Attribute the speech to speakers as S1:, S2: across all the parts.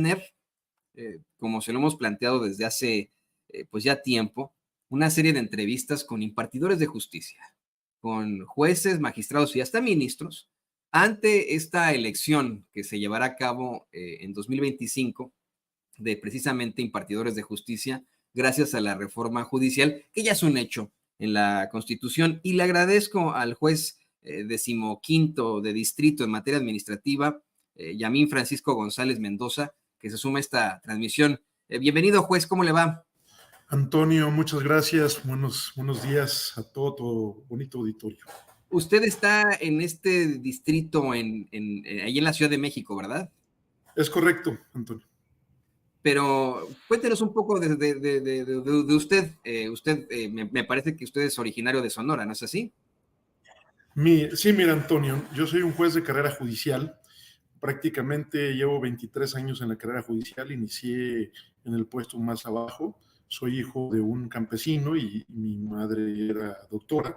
S1: tener, como se lo hemos planteado desde hace pues ya tiempo, una serie de entrevistas con impartidores de justicia, con jueces, magistrados y hasta ministros, ante esta elección que se llevará a cabo en 2025 de precisamente impartidores de justicia, gracias a la reforma judicial, que ya es un hecho en la Constitución. Y le agradezco al juez decimoquinto de distrito en materia administrativa, Yamín Francisco González Mendoza, que se suma a esta transmisión. Bienvenido, juez, ¿cómo le va?
S2: Antonio, muchas gracias. Buenos días a todo tu bonito auditorio.
S1: Usted está en este distrito ahí en la Ciudad de México, ¿verdad?
S2: Es correcto, Antonio.
S1: Pero cuéntenos un poco de usted. Me parece que usted es originario de Sonora, ¿no es así?
S2: Sí, mira, Antonio, yo soy un juez de carrera judicial. Prácticamente llevo 23 años en la carrera judicial. Inicié en el puesto más abajo. Soy hijo de un campesino y mi madre era doctora,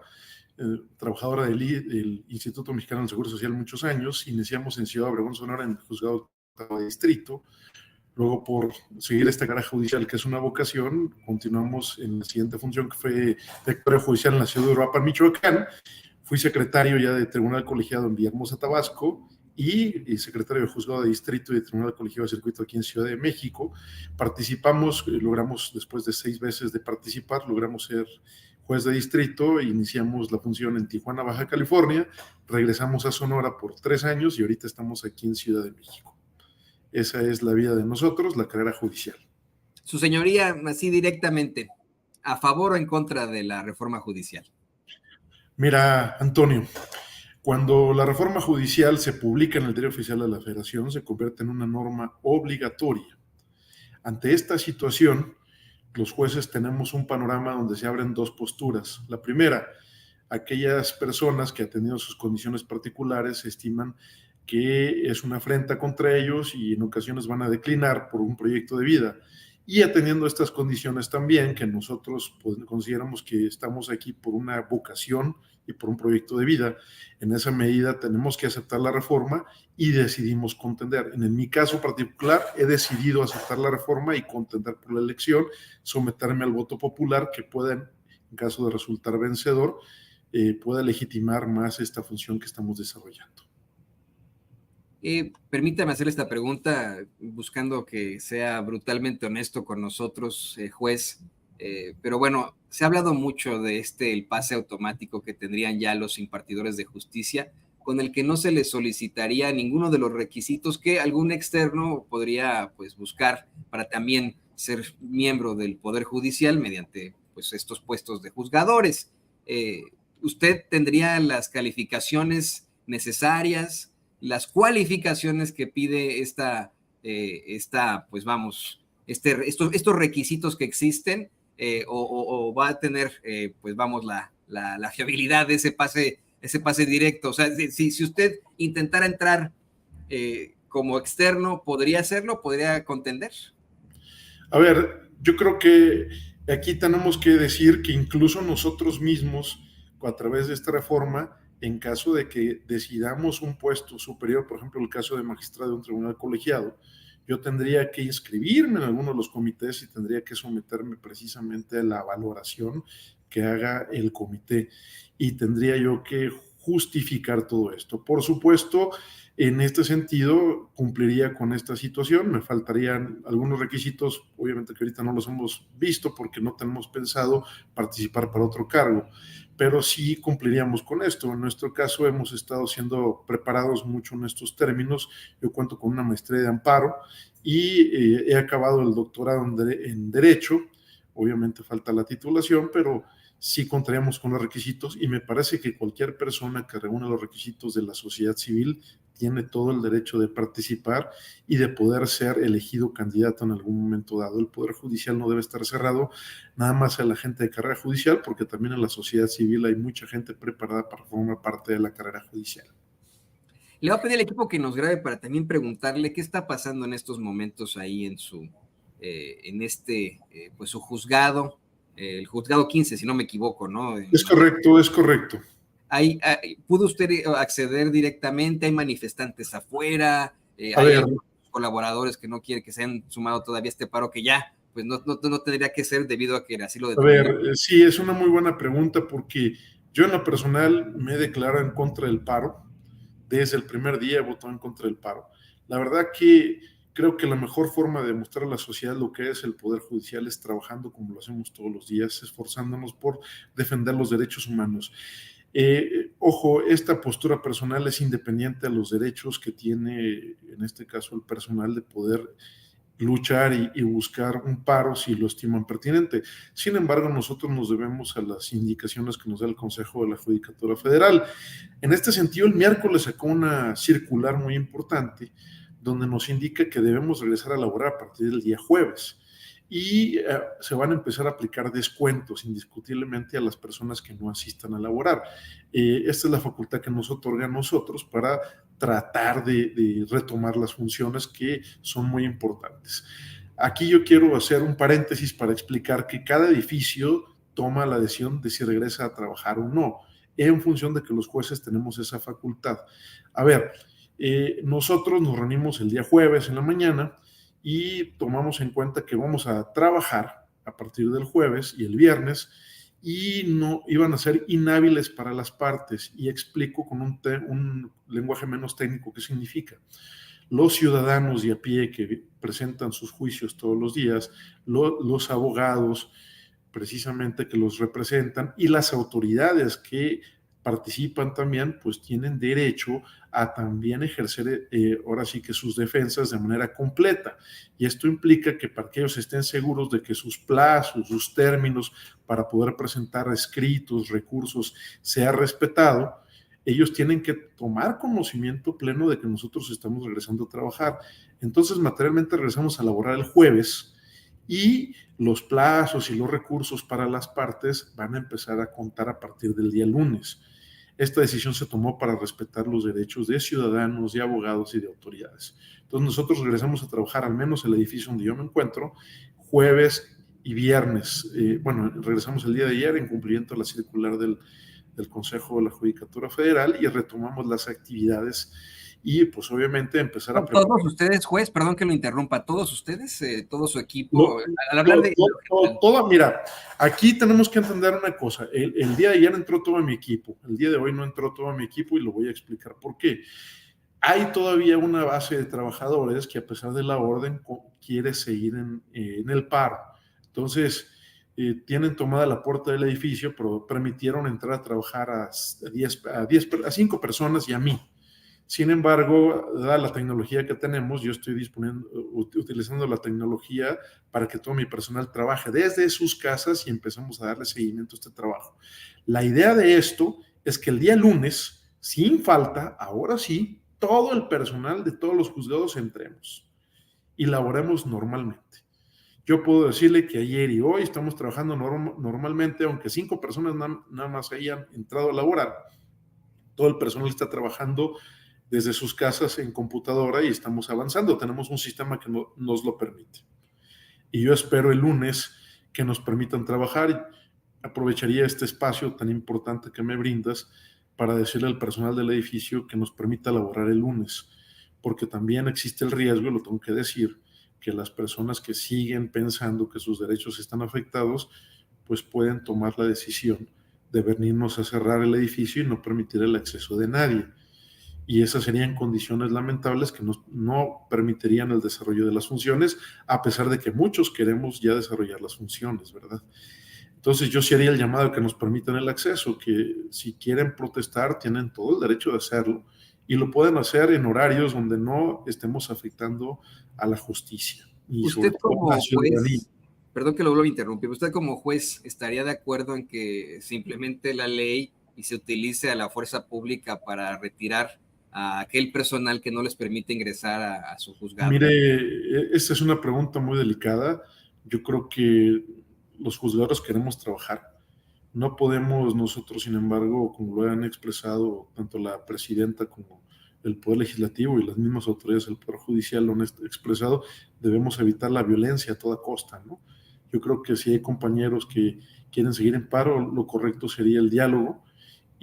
S2: trabajadora del Instituto Mexicano del Seguro Social muchos años. Iniciamos en Ciudad Obregón, Sonora, en el juzgado de distrito. Luego, por seguir esta carrera judicial, que es una vocación, continuamos en la siguiente función, que fue directorio judicial en la ciudad de Uruapan, Michoacán. Fui secretario ya de Tribunal Colegiado en Villahermosa, Tabasco, y secretario de Juzgado de Distrito y de Tribunal Colegiado de Circuito aquí en Ciudad de México. Participamos, logramos, después de 6 veces de participar, logramos ser juez de distrito e iniciamos la función en Tijuana, Baja California. Regresamos a Sonora por 3 años y ahorita estamos aquí en Ciudad de México. Esa es la vida de nosotros, la carrera judicial.
S1: Su señoría, así directamente, ¿a favor o en contra de la reforma judicial?
S2: Mira, Antonio, cuando la reforma judicial se publica en el Diario Oficial de la Federación, se convierte en una norma obligatoria. Ante esta situación, los jueces tenemos un panorama donde se abren 2 posturas. La primera, aquellas personas que, atendiendo sus condiciones particulares, estiman que es una afrenta contra ellos y en ocasiones van a declinar por un proyecto de vida. Y atendiendo estas condiciones también, que nosotros pues, consideramos que estamos aquí por una vocación y por un proyecto de vida, en esa medida tenemos que aceptar la reforma y decidimos contender. En mi caso particular, he decidido aceptar la reforma y contender por la elección, someterme al voto popular que pueda, en caso de resultar vencedor, pueda legitimar más esta función que estamos desarrollando.
S1: Permítame hacerle esta pregunta buscando que sea brutalmente honesto con nosotros, juez, pero bueno, se ha hablado mucho de el pase automático que tendrían ya los impartidores de justicia, con el que no se les solicitaría ninguno de los requisitos que algún externo podría pues buscar para también ser miembro del Poder Judicial mediante pues estos puestos de juzgadores. ¿Usted tendría las calificaciones necesarias, las cualificaciones que pide pues vamos, estos requisitos que existen, o va a tener, pues vamos, la fiabilidad de ese pase directo? O sea, si usted intentara entrar como externo, ¿podría hacerlo? ¿Podría contender?
S2: A ver, yo creo que aquí tenemos que decir que incluso nosotros mismos, a través de esta reforma, en caso de que decidamos un puesto superior, por ejemplo, el caso de magistrado de un tribunal colegiado, yo tendría que inscribirme en alguno de los comités y tendría que someterme precisamente a la valoración que haga el comité y tendría yo que justificar todo esto. Por supuesto, en este sentido, cumpliría con esta situación. Me faltarían algunos requisitos, obviamente que ahorita no los hemos visto porque no tenemos pensado participar para otro cargo, pero sí cumpliríamos con esto. En nuestro caso hemos estado siendo preparados mucho en estos términos. Yo cuento con una maestría de amparo y he acabado el doctorado en Derecho. Obviamente falta la titulación, pero sí contaríamos con los requisitos y me parece que cualquier persona que reúna los requisitos de la sociedad civil tiene todo el derecho de participar y de poder ser elegido candidato en algún momento dado. El Poder Judicial no debe estar cerrado nada más a la gente de carrera judicial, porque también en la sociedad civil hay mucha gente preparada para formar parte de la carrera judicial.
S1: Le voy a pedir al equipo que nos grabe para también preguntarle qué está pasando en estos momentos ahí en pues su juzgado, el juzgado 15, si no me equivoco, ¿no?
S2: Es correcto, es correcto.
S1: ¿Pudo usted acceder directamente? ¿Hay manifestantes afuera?
S2: A ver,
S1: colaboradores que no quieren que se hayan sumado todavía a este paro, que ya pues no tendría que ser debido a que así lo
S2: A
S1: determinó?
S2: ver, sí, es una muy buena pregunta porque yo en lo personal me he declarado en contra del paro. Desde el primer día he votado en contra del paro. La verdad que creo que la mejor forma de mostrar a la sociedad lo que es el Poder Judicial es trabajando como lo hacemos todos los días, esforzándonos por defender los derechos humanos. Ojo, esta postura personal es independiente a los derechos que tiene, en este caso, el personal de poder luchar y buscar un paro si lo estiman pertinente. Sin embargo, nosotros nos debemos a las indicaciones que nos da el Consejo de la Judicatura Federal. En este sentido, el miércoles sacó una circular muy importante donde nos indica que debemos regresar a laborar a partir del día jueves y se van a empezar a aplicar descuentos indiscutiblemente a las personas que no asistan a laborar. Esta es la facultad que nos otorga a nosotros para tratar de retomar las funciones que son muy importantes. Aquí yo quiero hacer un paréntesis para explicar que cada edificio toma la decisión de si regresa a trabajar o no, en función de que los jueces tenemos esa facultad. A ver, nosotros nos reunimos el día jueves en la mañana y tomamos en cuenta que vamos a trabajar a partir del jueves y el viernes y no iban a ser inhábiles para las partes. Y explico con un lenguaje menos técnico qué significa. Los ciudadanos de a pie que presentan sus juicios todos los días, los abogados precisamente que los representan y las autoridades que participan también, pues tienen derecho a también ejercer ahora sí que sus defensas de manera completa. Y esto implica que para que ellos estén seguros de que sus plazos, sus términos para poder presentar escritos, recursos, sea respetado, ellos tienen que tomar conocimiento pleno de que nosotros estamos regresando a trabajar. Entonces, materialmente regresamos a laborar el jueves y los plazos y los recursos para las partes van a empezar a contar a partir del día lunes. Esta decisión se tomó para respetar los derechos de ciudadanos, de abogados y de autoridades. Entonces nosotros regresamos a trabajar, al menos el edificio donde yo me encuentro, jueves y viernes. Bueno, regresamos el día de ayer en cumplimiento de la circular del Consejo de la Judicatura Federal y retomamos las actividades y pues obviamente empezar a preparar.
S1: Todos ustedes, juez, perdón que lo interrumpa, todos ustedes, todo su equipo, al hablar de...
S2: Mira, aquí tenemos que entender una cosa. El día de ayer entró todo mi equipo, el día de hoy no entró todo mi equipo y lo voy a explicar por qué. Hay todavía una base de trabajadores que a pesar de la orden quiere seguir en el paro. Entonces, tienen tomada la puerta del edificio, pero permitieron entrar a trabajar a 5 personas y a mí. Sin embargo, dada la tecnología que tenemos, yo estoy utilizando la tecnología para que todo mi personal trabaje desde sus casas y empezamos a darle seguimiento a este trabajo. La idea de esto es que el día lunes, sin falta, ahora sí, todo el personal de todos los juzgados entremos y laboremos normalmente. Yo puedo decirle que ayer y hoy estamos trabajando normalmente, aunque 5 personas nada más hayan entrado a laborar. Todo el personal está trabajando desde sus casas en computadora y estamos avanzando. Tenemos un sistema que nos lo permite. Y yo espero el lunes que nos permitan trabajar y aprovecharía este espacio tan importante que me brindas para decirle al personal del edificio que nos permita laborar el lunes, porque también existe el riesgo, y lo tengo que decir, que las personas que siguen pensando que sus derechos están afectados, pues pueden tomar la decisión de venirnos a cerrar el edificio y no permitir el acceso de nadie. Y esas serían condiciones lamentables que no permitirían el desarrollo de las funciones, a pesar de que muchos queremos ya desarrollar las funciones, ¿verdad? Entonces yo sí haría el llamado a que nos permitan el acceso, que si quieren protestar tienen todo el derecho de hacerlo y lo pueden hacer en horarios donde no estemos afectando a la justicia y sobre
S1: Usted
S2: todo a la
S1: como
S2: ciudadanía.
S1: juez, perdón que lo vuelvo a interrumpir, usted como juez estaría de acuerdo en que se implemente la ley y se utilice a la fuerza pública para retirar a aquel personal que no les permite ingresar a su juzgado?
S2: Mire, esta es una pregunta muy delicada. Yo creo que los juzgadores queremos trabajar. No podemos nosotros, sin embargo, como lo han expresado tanto la presidenta como el Poder Legislativo y las mismas autoridades del Poder Judicial lo han expresado, debemos evitar la violencia a toda costa, ¿no? Yo creo que si hay compañeros que quieren seguir en paro, lo correcto sería el diálogo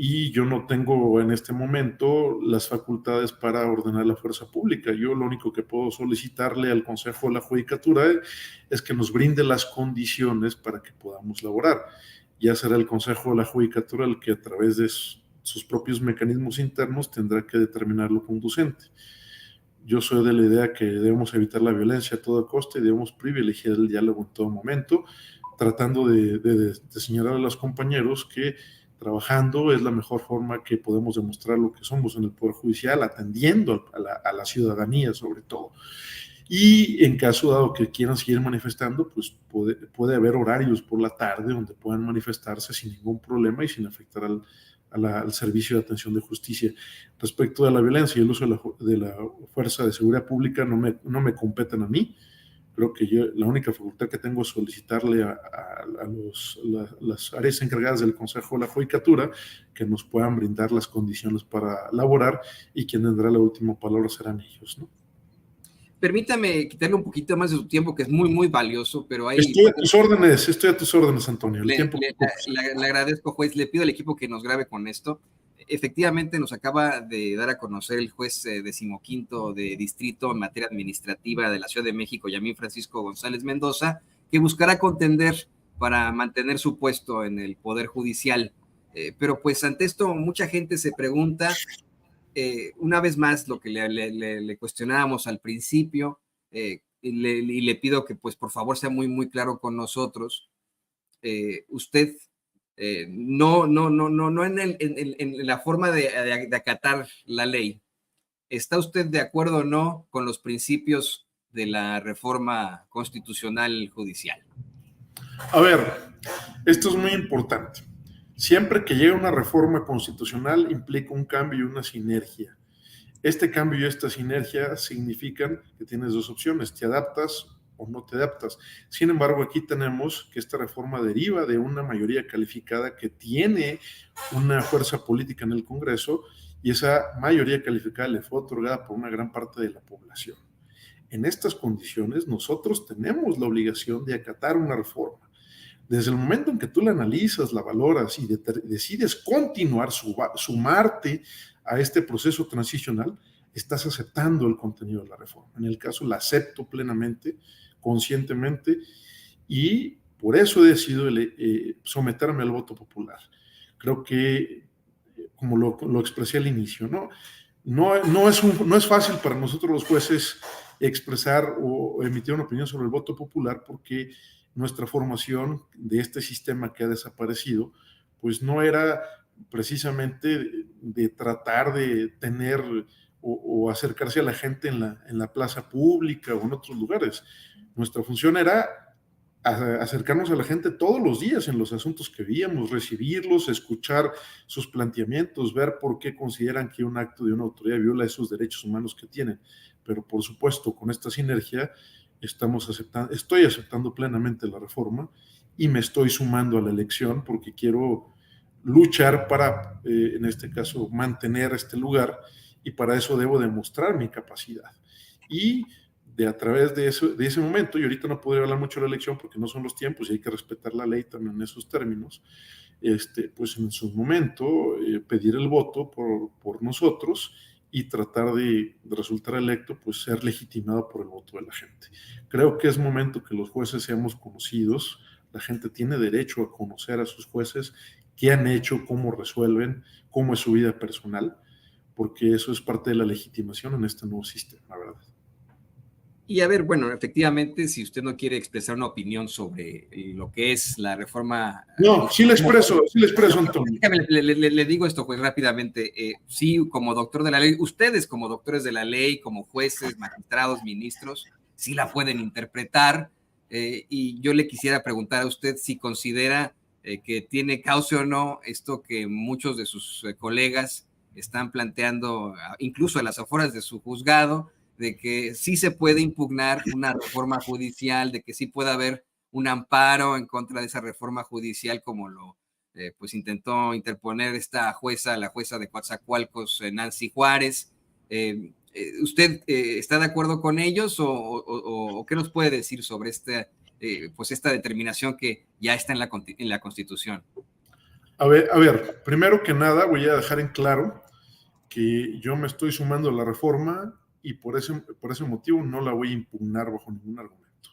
S2: y yo no tengo en este momento las facultades para ordenar la fuerza pública. Yo lo único que puedo solicitarle al Consejo de la Judicatura es que nos brinde las condiciones para que podamos laborar. Ya será el Consejo de la Judicatura el que a través de sus propios mecanismos internos tendrá que determinar lo conducente. Yo soy de la idea que debemos evitar la violencia a toda costa y debemos privilegiar el diálogo en todo momento, tratando de señalar a los compañeros que trabajando es la mejor forma que podemos demostrar lo que somos en el Poder Judicial, atendiendo a la ciudadanía sobre todo. Y en caso dado que quieran seguir manifestando, pues puede haber horarios por la tarde donde puedan manifestarse sin ningún problema y sin afectar al servicio de atención de justicia. Respecto de la violencia y el uso de la fuerza de seguridad pública, no me competen a mí. Creo que yo la única facultad que tengo es solicitarle a las áreas encargadas del Consejo de la Judicatura que nos puedan brindar las condiciones para laborar, y quien tendrá la última palabra serán ellos, ¿no?
S1: Permítame quitarle un poquito más de su tiempo, que es muy, muy valioso, pero hay...
S2: Estoy a tus órdenes, Antonio.
S1: Le agradezco, juez. Le pido al equipo que nos grabe con esto. Efectivamente, nos acaba de dar a conocer el juez 15º de distrito en materia administrativa de la Ciudad de México, Yamín Francisco González Mendoza, que buscará contender para mantener su puesto en el Poder Judicial. Pero pues ante esto mucha gente se pregunta, una vez más, lo que le cuestionábamos al principio, y le pido que pues por favor sea muy, muy claro con nosotros. Usted no en la forma de acatar la ley. ¿Está usted de acuerdo o no con los principios de la reforma constitucional judicial?
S2: A ver, esto es muy importante. Siempre que llega una reforma constitucional implica un cambio y una sinergia. Este cambio y esta sinergia significan que tienes dos opciones: te adaptas o no te adaptas. Sin embargo, aquí tenemos que esta reforma deriva de una mayoría calificada que tiene una fuerza política en el Congreso, y esa mayoría calificada le fue otorgada por una gran parte de la población. En estas condiciones, nosotros tenemos la obligación de acatar una reforma. Desde el momento en que tú la analizas, la valoras y decides continuar, sumarte a este proceso transicional, estás aceptando el contenido de la reforma. En el caso, la acepto plenamente, conscientemente, y por eso he decidido someterme al voto popular. Creo que, como lo expresé al inicio, no es fácil para nosotros los jueces expresar o emitir una opinión sobre el voto popular, porque nuestra formación de este sistema que ha desaparecido, pues no era precisamente de tratar de tener o acercarse a la gente en la plaza pública o en otros lugares. Nuestra función era acercarnos a la gente todos los días en los asuntos que veíamos, recibirlos, escuchar sus planteamientos, ver por qué consideran que un acto de una autoridad viola esos derechos humanos que tienen. Pero por supuesto, con esta sinergia estoy aceptando plenamente la reforma y me estoy sumando a la elección, porque quiero luchar para, en este caso, mantener este lugar, y para eso debo demostrar mi capacidad. Y a través de ese momento, y ahorita no podría hablar mucho de la elección porque no son los tiempos y hay que respetar la ley también en esos términos, pues en su momento pedir el voto por nosotros y tratar de resultar electo, pues ser legitimado por el voto de la gente. Creo que es momento que los jueces seamos conocidos. La gente tiene derecho a conocer a sus jueces, qué han hecho, cómo resuelven, cómo es su vida personal, porque eso es parte de la legitimación en este nuevo sistema, ¿verdad?
S1: Y a ver, bueno, efectivamente, si usted no quiere expresar una opinión sobre lo que es la reforma...
S2: No, sí le expreso, Antonio.
S1: Le digo esto pues rápidamente. Sí, como doctor de la ley, ustedes como doctores de la ley, como jueces, magistrados, ministros, sí la pueden interpretar. Y yo le quisiera preguntar a usted si considera que tiene cauce o no esto que muchos de sus colegas están planteando, incluso a las afueras de su juzgado, de que sí se puede impugnar una reforma judicial, de que sí puede haber un amparo en contra de esa reforma judicial, como lo pues intentó interponer esta jueza, la jueza de Coatzacoalcos, Nancy Juárez. ¿Usted está de acuerdo con ellos o qué nos puede decir sobre pues esta determinación que ya está en la Constitución?
S2: A ver, primero que nada voy a dejar en claro que yo me estoy sumando a la reforma y por ese motivo no la voy a impugnar bajo ningún argumento.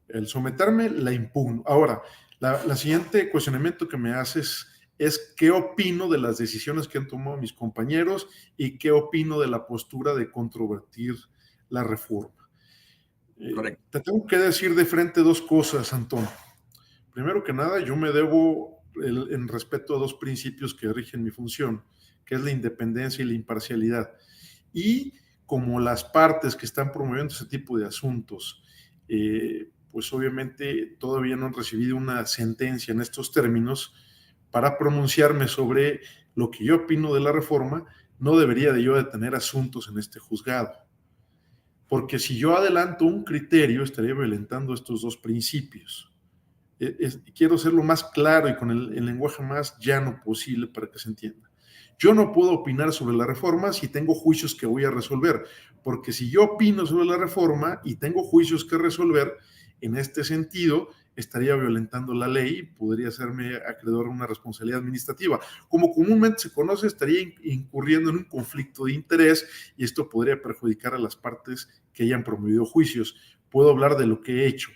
S2: El someterme la impugno. Ahora, la siguiente cuestionamiento que me haces es qué opino de las decisiones que han tomado mis compañeros y qué opino de la postura de controvertir la reforma. Te tengo que decir de frente dos cosas, Antón. Primero que nada, yo me debo en respeto a dos principios que rigen mi función, que es la independencia y la imparcialidad. Y como las partes que están promoviendo ese tipo de asuntos, pues obviamente todavía no han recibido una sentencia en estos términos para pronunciarme sobre lo que yo opino de la reforma, no debería de yo de tener asuntos en este juzgado. Porque si yo adelanto un criterio, estaría violentando estos dos principios. Quiero ser lo más claro y con el lenguaje más llano posible para que se entienda. Yo no puedo opinar sobre la reforma si tengo juicios que voy a resolver, porque si yo opino sobre la reforma y tengo juicios que resolver, en este sentido estaría violentando la ley y podría hacerme acreedor a una responsabilidad administrativa. Como comúnmente se conoce, estaría incurriendo en un conflicto de interés y esto podría perjudicar a las partes que hayan promovido juicios. Puedo hablar de lo que he hecho.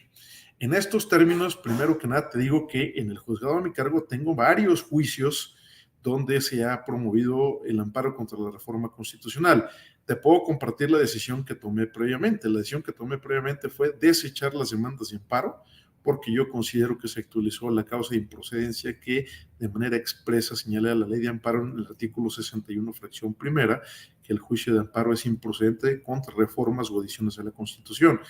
S2: En estos términos, primero que nada, te digo que en el juzgado a mi cargo tengo varios juicios donde se ha promovido el amparo contra la reforma constitucional. Te puedo compartir la decisión que tomé previamente. La decisión que tomé previamente fue desechar las demandas de amparo porque yo considero que se actualizó la causa de improcedencia que de manera expresa señala la ley de amparo en el artículo 61, fracción primera, que el juicio de amparo es improcedente contra reformas o adiciones a la Constitución.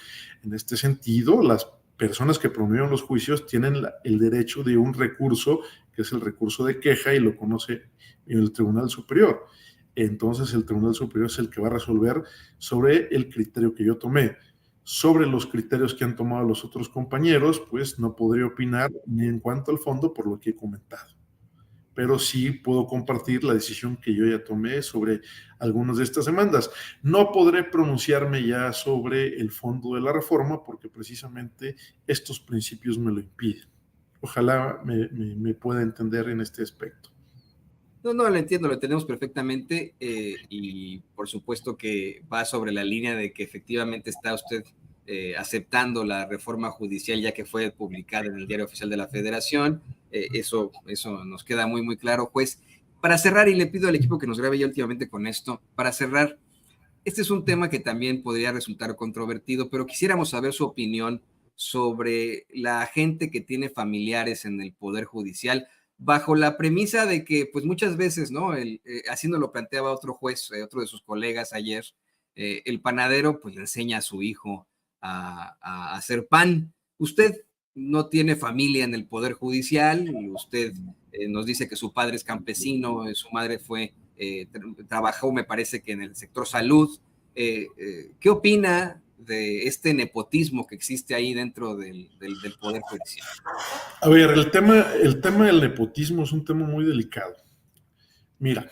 S2: En este sentido, las personas que promovieron los juicios tienen el derecho de un recurso, que es el recurso de queja, y lo conoce el Tribunal Superior. Entonces el Tribunal Superior es el que va a resolver sobre el criterio que yo tomé. Sobre los criterios que han tomado los otros compañeros, pues no podría opinar ni en cuanto al fondo por lo que he comentado. Pero sí puedo compartir la decisión que yo ya tomé sobre algunas de estas demandas. No podré pronunciarme ya sobre el fondo de la reforma porque precisamente estos principios me lo impiden. Ojalá me pueda entender en este aspecto.
S1: No, lo entiendo, lo entendemos perfectamente y por supuesto que va sobre la línea de que efectivamente está usted aceptando la reforma judicial ya que fue publicada en el Diario Oficial de la Federación. Eso nos queda muy, muy claro, juez. Para cerrar, y le pido al equipo que nos grabe ya últimamente con esto, para cerrar, este es un tema que también podría resultar controvertido, pero quisiéramos saber su opinión sobre la gente que tiene familiares en el Poder Judicial, bajo la premisa de que, pues muchas veces, ¿no? Así nos lo planteaba otro juez, otro de sus colegas ayer, el panadero pues le enseña a su hijo a hacer pan. Usted no tiene familia en el Poder Judicial, usted nos dice que su padre es campesino, su madre trabajó, me parece que en el sector salud. ¿Qué opina de este nepotismo que existe ahí dentro del Poder Judicial?
S2: A ver, el tema del nepotismo es un tema muy delicado. Mira,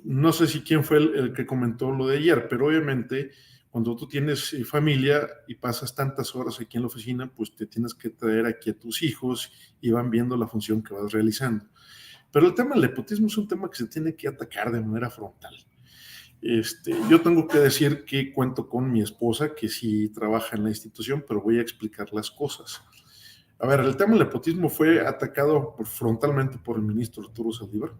S2: no sé si quién fue el que comentó lo de ayer, pero obviamente cuando tú tienes familia y pasas tantas horas aquí en la oficina, pues te tienes que traer aquí a tus hijos y van viendo la función que vas realizando. Pero el tema del nepotismo es un tema que se tiene que atacar de manera frontal. Yo tengo que decir que cuento con mi esposa, que sí trabaja en la institución, pero voy a explicar las cosas. A ver, el tema del nepotismo fue atacado frontalmente por el ministro Arturo Saldívar.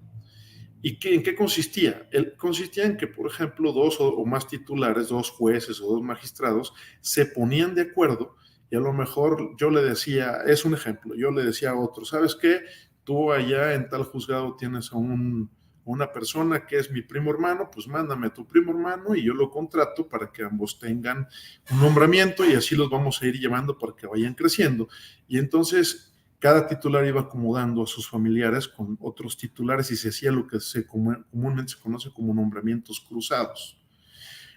S2: ¿Y en qué consistía? Consistía en que, por ejemplo, dos o más titulares, dos jueces o dos magistrados, se ponían de acuerdo y a lo mejor yo le decía, es un ejemplo, yo le decía a otro, ¿sabes qué? Tú allá en tal juzgado tienes a una persona que es mi primo hermano, pues mándame a tu primo hermano y yo lo contrato para que ambos tengan un nombramiento y así los vamos a ir llevando para que vayan creciendo. Y entonces cada titular iba acomodando a sus familiares con otros titulares y se hacía lo que comúnmente se conoce como nombramientos cruzados.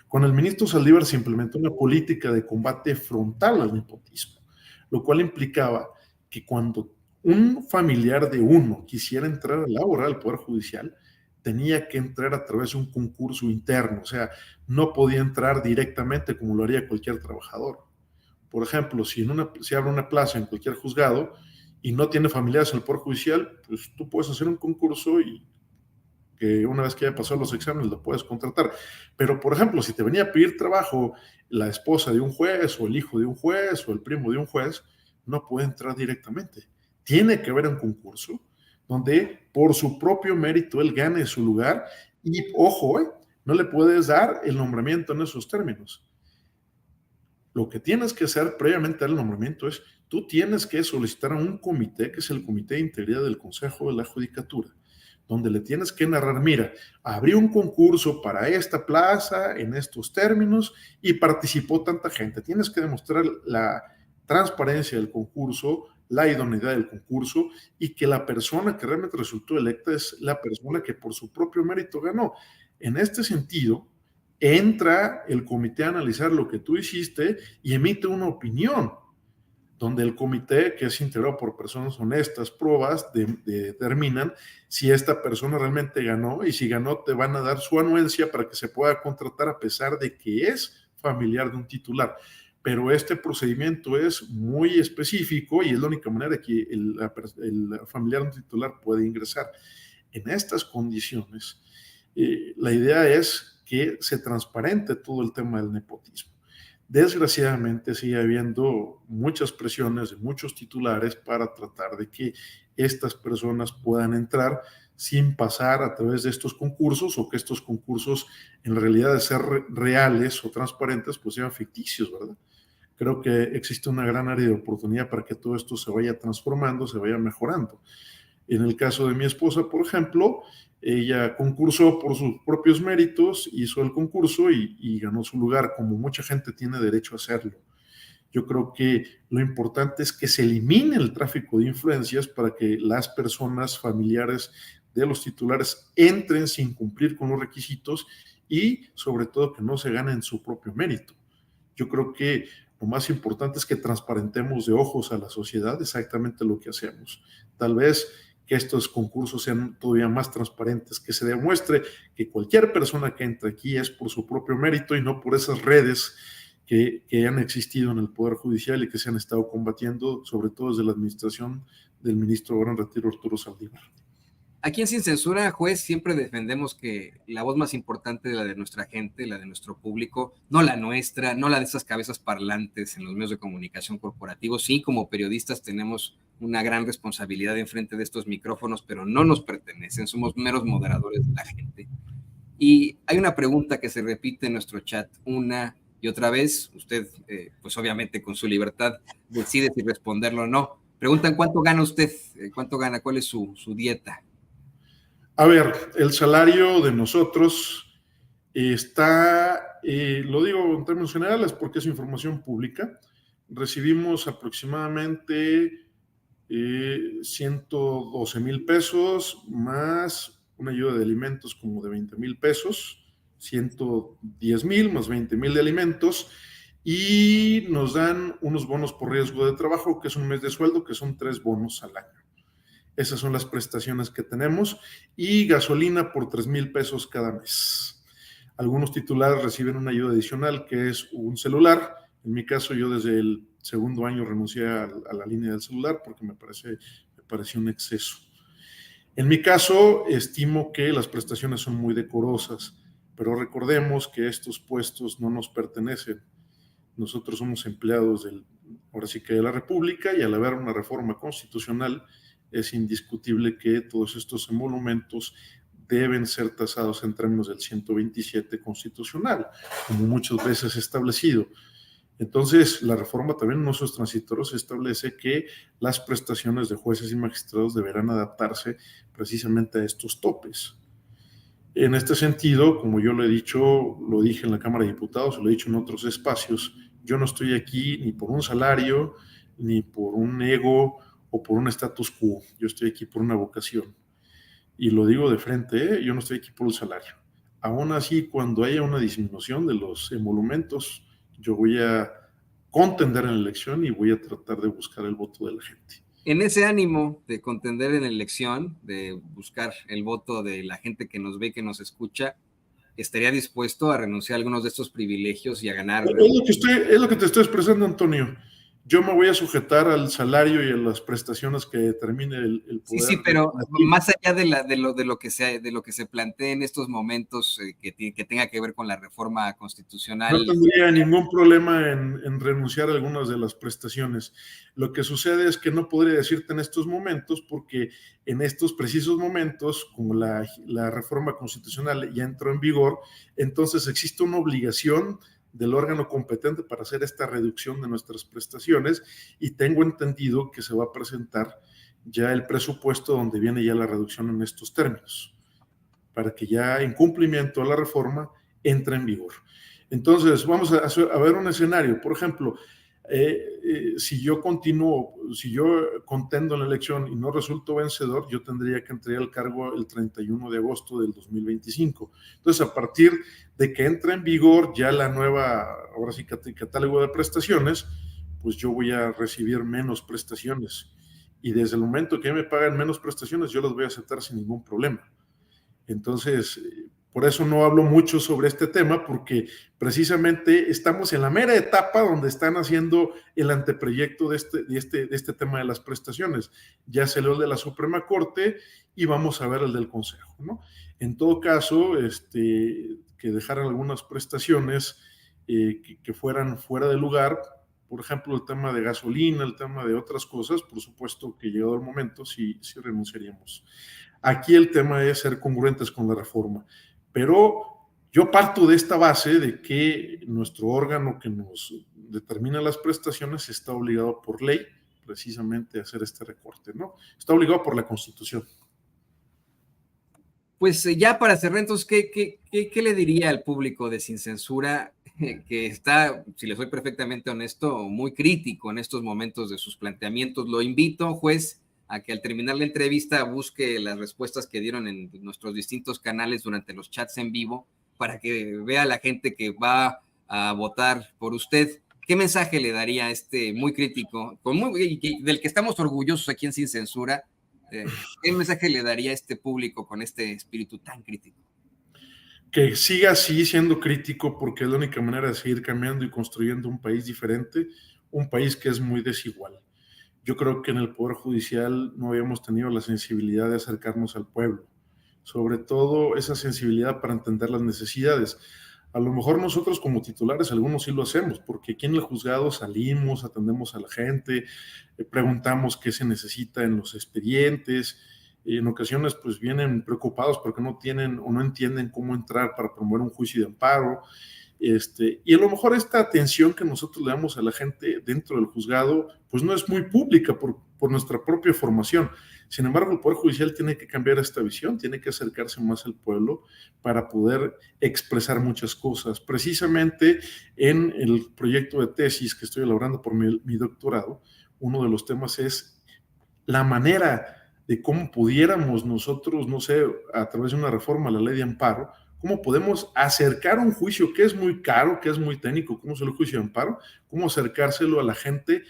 S2: Con el ministro Saldívar se implementó una política de combate frontal al nepotismo, lo cual implicaba que cuando un familiar de uno quisiera entrar a laborar al Poder Judicial, tenía que entrar a través de un concurso interno, o sea, no podía entrar directamente como lo haría cualquier trabajador. Por ejemplo, si abre una plaza en cualquier juzgado y no tiene familiares en el Poder Judicial, pues tú puedes hacer un concurso y que una vez que haya pasado los exámenes lo puedes contratar. Pero, por ejemplo, si te venía a pedir trabajo la esposa de un juez o el hijo de un juez o el primo de un juez, no puede entrar directamente. Tiene que haber un concurso donde por su propio mérito él gane su lugar y, ojo, no le puedes dar el nombramiento en esos términos. Lo que tienes que hacer previamente al nombramiento es, tú tienes que solicitar a un comité, que es el Comité de Integridad del Consejo de la Judicatura, donde le tienes que narrar, mira, abrí un concurso para esta plaza en estos términos y participó tanta gente. Tienes que demostrar la transparencia del concurso, la idoneidad del concurso y que la persona que realmente resultó electa es la persona que por su propio mérito ganó. En este sentido, entra el comité a analizar lo que tú hiciste y emite una opinión, donde el comité, que es integrado por personas honestas, pruebas, determinan si esta persona realmente ganó, y si ganó te van a dar su anuencia para que se pueda contratar a pesar de que es familiar de un titular. Pero este procedimiento es muy específico y es la única manera que el familiar de un titular puede ingresar. En estas condiciones, la idea es que se transparente todo el tema del nepotismo. Desgraciadamente sigue habiendo muchas presiones de muchos titulares para tratar de que estas personas puedan entrar sin pasar a través de estos concursos, o que estos concursos, en realidad de ser reales o transparentes, pues sean ficticios, ¿verdad? Creo que existe una gran área de oportunidad para que todo esto se vaya transformando, se vaya mejorando. En el caso de mi esposa, por ejemplo, ella concursó por sus propios méritos, hizo el concurso y ganó su lugar, como mucha gente tiene derecho a hacerlo. Yo creo que lo importante es que se elimine el tráfico de influencias para que las personas familiares de los titulares entren sin cumplir con los requisitos y, sobre todo, que no se ganen su propio mérito. Yo creo que lo más importante es que transparentemos de ojos a la sociedad exactamente lo que hacemos. Tal vez que estos concursos sean todavía más transparentes, que se demuestre que cualquier persona que entre aquí es por su propio mérito y no por esas redes que han existido en el Poder Judicial y que se han estado combatiendo, sobre todo desde la administración del ministro ahora en retiro, Arturo Saldívar.
S1: Aquí en Sin Censura, juez, siempre defendemos que la voz más importante es la de nuestra gente, la de nuestro público, no la nuestra, no la de esas cabezas parlantes en los medios de comunicación corporativos. Sí, como periodistas tenemos una gran responsabilidad enfrente de estos micrófonos, pero no nos pertenecen, somos meros moderadores de la gente. Y hay una pregunta que se repite en nuestro chat una y otra vez. Usted, pues obviamente con su libertad, decide si responderlo o no. Preguntan, ¿cuánto gana usted? ¿Cuánto gana? ¿Cuál es su dieta?
S2: A ver, el salario de nosotros está, lo digo en términos generales porque es información pública, recibimos aproximadamente 112,000 pesos más una ayuda de alimentos como de 20,000 pesos, 110,000 más 20,000 de alimentos, y nos dan unos bonos por riesgo de trabajo, que es un mes de sueldo, que son 3 bonos al año. Esas son las prestaciones que tenemos, y gasolina por 3,000 pesos cada mes. Algunos titulares reciben una ayuda adicional, que es un celular. En mi caso, yo desde el segundo año renuncié a la línea del celular porque me pareció un exceso. En mi caso, estimo que las prestaciones son muy decorosas, pero recordemos que estos puestos no nos pertenecen. Nosotros somos empleados ahora sí que de la República, y al haber una reforma constitucional, es indiscutible que todos estos emolumentos deben ser tasados en términos del 127 constitucional, como muchas veces establecido. Entonces, la reforma también en usos transitorios establece que las prestaciones de jueces y magistrados deberán adaptarse precisamente a estos topes. En este sentido, como yo lo he dicho, lo dije en la Cámara de Diputados, lo he dicho en otros espacios, yo no estoy aquí ni por un salario, ni por un ego o por un status quo. Yo estoy aquí por una vocación. Y lo digo de frente, yo no estoy aquí por el salario. Aún así, cuando haya una disminución de los emolumentos, yo voy a contender en la elección y voy a tratar de buscar el voto de la gente.
S1: En ese ánimo de contender en la elección, de buscar el voto de la gente que nos ve, que nos escucha, ¿estaría dispuesto a renunciar a algunos de estos privilegios y a ganar?
S2: Es lo que te estoy expresando, Antonio. yo me voy a sujetar al salario y a las prestaciones que determine el
S1: Sí,
S2: poder
S1: sí, pero
S2: legislativo.
S1: más allá de lo que se plantea en estos momentos, que tenga que ver con la reforma
S2: No
S1: constitucional.
S2: tendría ningún problema en renunciar a algunas de las prestaciones. Lo que sucede es que no podría decirte en estos momentos, porque en estos precisos momentos, como la reforma constitucional ya entró en vigor, entonces existe una obligación del órgano competente para hacer esta reducción de nuestras prestaciones, y tengo entendido que se va a presentar ya el presupuesto donde viene ya la reducción en estos términos, para que ya en cumplimiento a la reforma entre en vigor. Entonces, vamos a ver un escenario. Por ejemplo, si yo continúo, si yo contendo en la elección y no resulto vencedor, yo tendría que entregar el cargo el 31 de agosto del 2025. Entonces, a partir de que entre en vigor ya la nueva, ahora sí, catálogo de prestaciones, pues yo voy a recibir menos prestaciones. Y desde el momento que me pagan menos prestaciones, yo las voy a aceptar sin ningún problema. Entonces, por eso no hablo mucho sobre este tema, porque precisamente estamos en la mera etapa donde están haciendo el anteproyecto de este tema de las prestaciones. Ya salió el de la Suprema Corte y vamos a ver el del Consejo, ¿no? En todo caso, que dejaran algunas prestaciones que fueran fuera de lugar, por ejemplo, el tema de gasolina, el tema de otras cosas, por supuesto que llegado el momento sí renunciaríamos. Aquí el tema es ser congruentes con la reforma, pero yo parto de esta base de que nuestro órgano que nos determina las prestaciones está obligado por ley precisamente a hacer este recorte, ¿no? Está obligado por la Constitución.
S1: Pues ya para cerrar, entonces, ¿qué le diría al público de Sin Censura, que está, si le soy perfectamente honesto, muy crítico en estos momentos de sus planteamientos? Lo invito, juez, a que al terminar la entrevista busque las respuestas que dieron en nuestros distintos canales durante los chats en vivo, para que vea la gente que va a votar por usted. ¿Qué mensaje le daría a este muy crítico, del que estamos orgullosos aquí en Sin Censura? ¿Qué mensaje le daría a este público con este espíritu tan crítico?
S2: Que siga así siendo crítico, porque es la única manera de seguir cambiando y construyendo un país diferente, un país que es muy desigual. Yo creo que en el Poder Judicial no habíamos tenido la sensibilidad de acercarnos al pueblo, sobre todo esa sensibilidad para entender las necesidades. A lo mejor nosotros como titulares, algunos sí lo hacemos, porque aquí en el juzgado salimos, atendemos a la gente, preguntamos qué se necesita en los expedientes, y en ocasiones pues vienen preocupados porque no tienen o no entienden cómo entrar para promover un juicio de amparo. Y a lo mejor esta atención que nosotros le damos a la gente dentro del juzgado, pues no es muy pública por nuestra propia formación. Sin embargo, el Poder Judicial tiene que cambiar esta visión, tiene que acercarse más al pueblo para poder expresar muchas cosas. Precisamente en el proyecto de tesis que estoy elaborando por mi doctorado, uno de los temas es la manera de cómo pudiéramos nosotros, no sé, a través de una reforma a la ley de amparo, cómo podemos acercar un juicio que es muy caro, que es muy técnico, como es el juicio de amparo, cómo acercárselo a la gente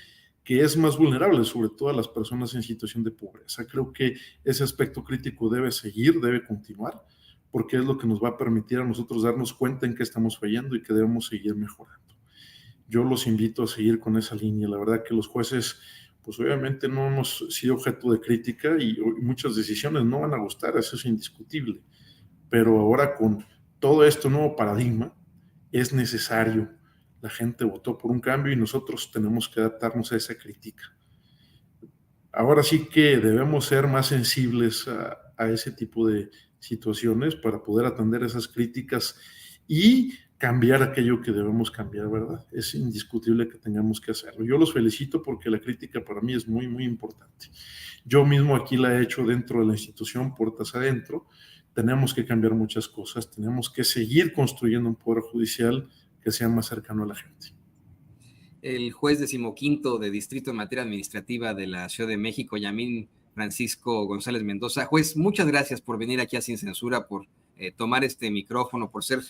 S2: que es más vulnerable, sobre todo a las personas en situación de pobreza. Creo que ese aspecto crítico debe seguir, debe continuar, porque es lo que nos va a permitir a nosotros darnos cuenta en qué estamos fallando y que debemos seguir mejorando. Yo los invito a seguir con esa línea. La verdad que los jueces, pues obviamente no hemos sido objeto de crítica y muchas decisiones no van a gustar, eso es indiscutible. Pero ahora con todo este nuevo paradigma es necesario. La gente votó por un cambio y nosotros tenemos que adaptarnos a esa crítica. Ahora sí que debemos ser más sensibles a ese tipo de situaciones para poder atender esas críticas y cambiar aquello que debemos cambiar, ¿verdad? Es indiscutible que tengamos que hacerlo. Yo los felicito porque la crítica para mí es muy, muy importante. Yo mismo aquí la he hecho dentro de la institución, puertas adentro. Tenemos que cambiar muchas cosas, tenemos que seguir construyendo un poder judicial que sea más cercano a la gente.
S1: El juez 15º de Distrito en Materia Administrativa de la Ciudad de México, Yamín Francisco González Mendoza. Juez, muchas gracias por venir aquí a Sin Censura, por tomar este micrófono, por ser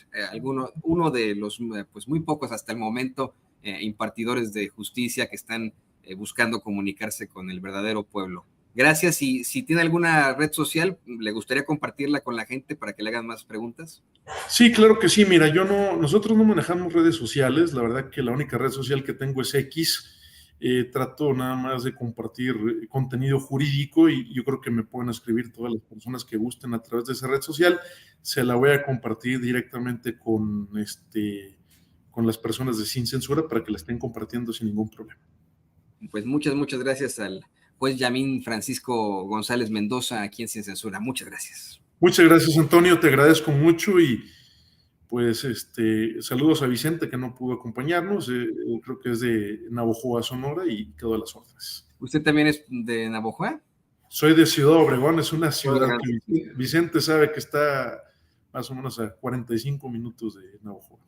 S1: uno de los pues muy pocos hasta el momento impartidores de justicia que están buscando comunicarse con el verdadero pueblo. Gracias. Y si tiene alguna red social, ¿le gustaría compartirla con la gente para que le hagan más preguntas?
S2: Sí, claro que sí. Mira, nosotros no manejamos redes sociales. La verdad que la única red social que tengo es X. trato nada más de compartir contenido jurídico y yo creo que me pueden escribir todas las personas que gusten a través de esa red social. Se la voy a compartir directamente con las personas de Sin Censura para que la estén compartiendo sin ningún problema.
S1: Pues muchas gracias al juez Yamín Francisco González Mendoza aquí en Sin Censura. Muchas gracias.
S2: Muchas gracias, Antonio, te agradezco mucho y pues saludos a Vicente que no pudo acompañarnos, creo que es de Navojoa, Sonora y quedó a las órdenes.
S1: ¿Usted también es de Navojoa?
S2: Soy de Ciudad Obregón, es una ciudad que Vicente sabe que está más o menos a 45 minutos de Navojoa.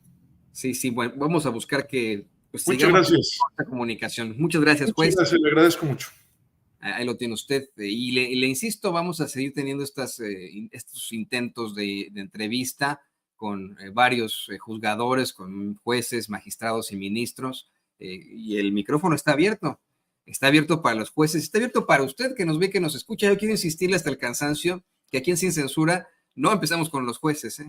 S1: Sí, bueno, vamos a buscar que
S2: pues, muchas gracias.
S1: Esta comunicación. Muchas gracias, juez.
S2: Muchas gracias, le agradezco mucho.
S1: Ahí lo tiene usted. Y le insisto, vamos a seguir teniendo estos intentos de entrevista con varios juzgadores, con jueces, magistrados y ministros. Y el micrófono está abierto. Está abierto para los jueces, está abierto para usted que nos ve, que nos escucha. Yo quiero insistirle hasta el cansancio que aquí en Sin Censura no empezamos con los jueces,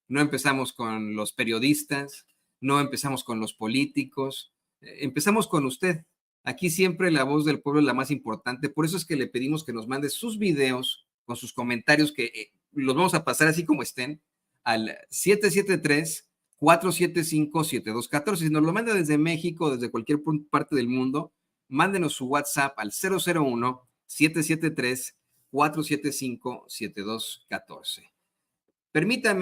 S1: no empezamos con los periodistas, no empezamos con los políticos, empezamos con usted. Aquí siempre la voz del pueblo es la más importante, por eso es que le pedimos que nos mande sus videos con sus comentarios, que los vamos a pasar así como estén, al 773-475-7214. Si nos lo manda desde México, desde cualquier parte del mundo, mándenos su WhatsApp al 001-773-475-7214. Permítame